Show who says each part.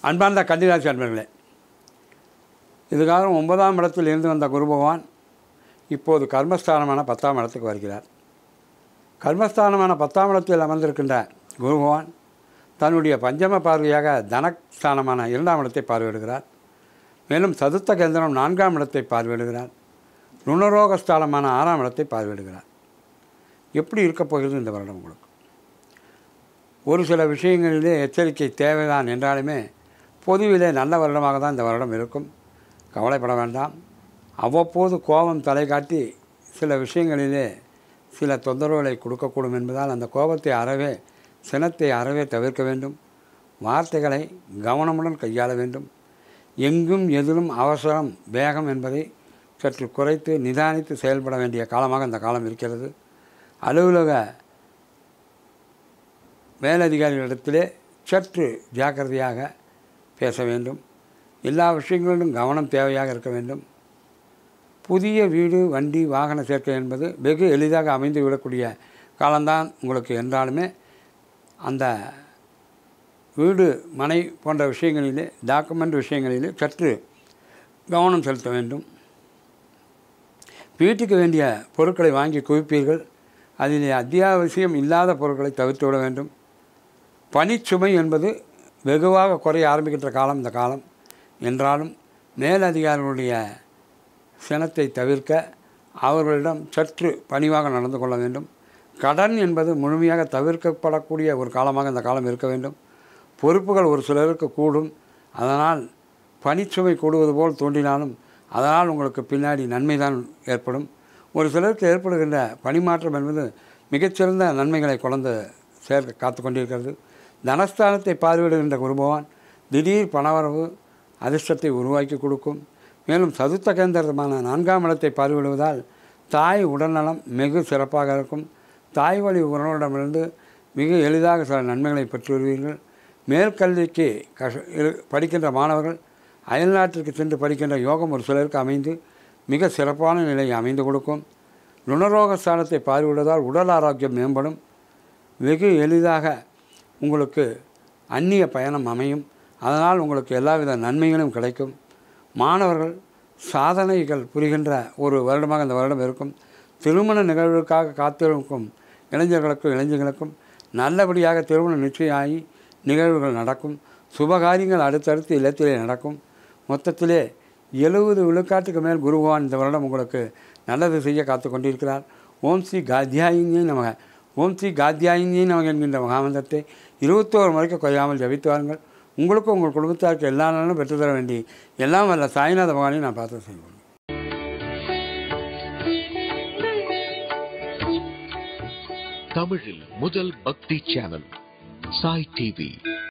Speaker 1: அன்பார்ந்த கன்னிராசி அன்பர்களே, இதுக்காக 9ஆம் இடத்தில் இருந்து வந்த குரு பகவான் இப்போது கர்மஸ்தானமான 10ஆம் இடத்துக்கு வருகிறார். கர்மஸ்தானமான 10ஆம் இடத்தில் அமர்ந்திருக்கின்ற குரு பகவான் தன்னுடைய பஞ்சம பார்வையாக தனஸ்தானமான 2ஆம் இடத்தை பார்வையிடுகிறார். மேலும் சதுர்த்த கேந்திரம் 4ஆம் இடத்தை பார்வையிடுகிறார். ருணரோகஸ்தானமான 6ஆம் இடத்தை பார்வையிடுகிறார். எப்படி இருக்கப் போகிறது இந்த வருடம்? உங்களுக்கு ஒரு சில விஷயங்களிலே எச்சரிக்கை தேவைதான் என்றாலுமே பொதுவிலே நல்ல வருடமாக தான் இந்த வருடம் இருக்கும். கவலைப்பட வேண்டாம். அவ்வப்போது கோபம் தலை காட்டி சில விஷயங்களிலே சில தொந்தரவுகளை கொடுக்கக்கூடும் என்பதால் அந்த கோபத்தை அறவே சினத்தை அறவே தவிர்க்க வேண்டும். வார்த்தைகளை கவனமுடன் கையாள வேண்டும். எங்கும் எதிலும் அவசரம் வேகம் என்பதை சற்று குறைத்து நிதானித்து செயல்பட வேண்டிய காலமாக இந்த காலம் இருக்கிறது. அலுவலக மேலதிகாரிகளிடத்திலே சற்று ஜாக்கிரதையாக பேச வேண்டும். எல்லா விஷயங்களிலும் கவனம் தேவையாக இருக்க வேண்டும். புதிய வீடு வண்டி வாகன சேர்க்கை என்பது வெகு எளிதாக அமைந்து விடக்கூடிய காலம்தான் உங்களுக்கு என்றாலுமே அந்த வீடு மனை போன்ற விஷயங்களிலே டாக்குமெண்ட் விஷயங்களிலே சற்று கவனம் செலுத்த வேண்டும். வீட்டுக்கு வேண்டிய பொருட்களை வாங்கி குவிப்பீர்கள். அதிலே அத்தியாவசியம் இல்லாத பொருட்களை தவிர்த்து விட வேண்டும். பணிச்சுமை என்பது வெகுவாக குறைய ஆரம்பிக்கின்ற காலம் இந்த காலம் என்றாலும் மேலதிகாரிகளுடைய சினத்தை தவிர்க்க அவர்களிடம் சற்று பணிவாக நடந்து கொள்ள வேண்டும். கடன் என்பது முழுமையாக தவிர்க்கப்படக்கூடிய ஒரு காலமாக இந்த காலம் இருக்க வேண்டும். பொறுப்புகள் ஒரு சிலருக்கு கூடும். அதனால் பணிச்சுமை கூடுவது போல் தோன்றினாலும் அதனால் உங்களுக்கு பின்னாடி நன்மைதான் ஏற்படும். ஒரு சிலருக்கு ஏற்படுகின்ற பணிமாற்றம் என்பது மிகச்சிறந்த நன்மைகளை கொண்டு சேர்க்க காத்து கொண்டிருக்கிறது. தனஸ்தானத்தை பார்வையிடுகின்ற குரு பகவான் திடீர் பணவரவு அதிர்ஷ்டத்தை உருவாக்கி கொடுக்கும். மேலும் சதுர்த்த கேந்திரமான 4ஆம் இடத்தை பார்வையிடுவதால் தாய் உடல்நலம் மிக சிறப்பாக இருக்கும். தாய் வழி உறவினரிடமிருந்து மிக எளிதாக சில நன்மைகளை பெற்று வருவீர்கள். மேற்கல்விக்கு படிக்கின்ற மாணவர்கள் அயல்நாட்டிற்கு சென்று படிக்கின்ற யோகம் ஒரு சிலருக்கு அமைந்து மிக சிறப்பான நிலையை அமைந்து கொடுக்கும். ருணரோகஸ்தானத்தை பார்வையிடுவதால் உடல் ஆரோக்கியம் மேம்படும். வெகு எளிதாக உங்களுக்கு அந்நிய பயணம் அமையும். அதனால் உங்களுக்கு எல்லாவித நன்மைகளும் கிடைக்கும். மாணவர்கள் சாதனைகள் புரிகின்ற ஒரு வருடமாக இந்த வருடம் இருக்கும். திருமண நிகழ்வுக்காக காத்திருக்கும் இளைஞர்களுக்கும் நல்லபடியாக திருமணம் நிச்சயமாகி நிகழ்வுகள் நடக்கும். சுபகாரியங்கள் அடுத்தடுத்து இல்லத்திலே நடக்கும். மொத்தத்திலே 70 விழுக்காட்டுக்கு மேல் குரு பகவான் இந்த வருடம் உங்களுக்கு நல்லது செய்ய காத்து கொண்டிருக்கிறார். ஓம் ஸ்ரீ காத்யாயினியை நமக ஓம் ஸ்ரீ காத்யாயினியை நமக என்கின்ற மகாமந்திரத்தை 21 முறைக்கு குறையாமல் ஜபித்து வாருங்கள். உங்களுக்கும் உங்கள் குடும்பத்தாருக்கு எல்லா நாளும் பெற்றுத்தர வேண்டி எல்லாம் வல்ல சாய்நாத பகவானையும் நான் பார்த்து செய்வோம்.
Speaker 2: தமிழில் முதல் பக்தி சேனல் சாய் டிவி.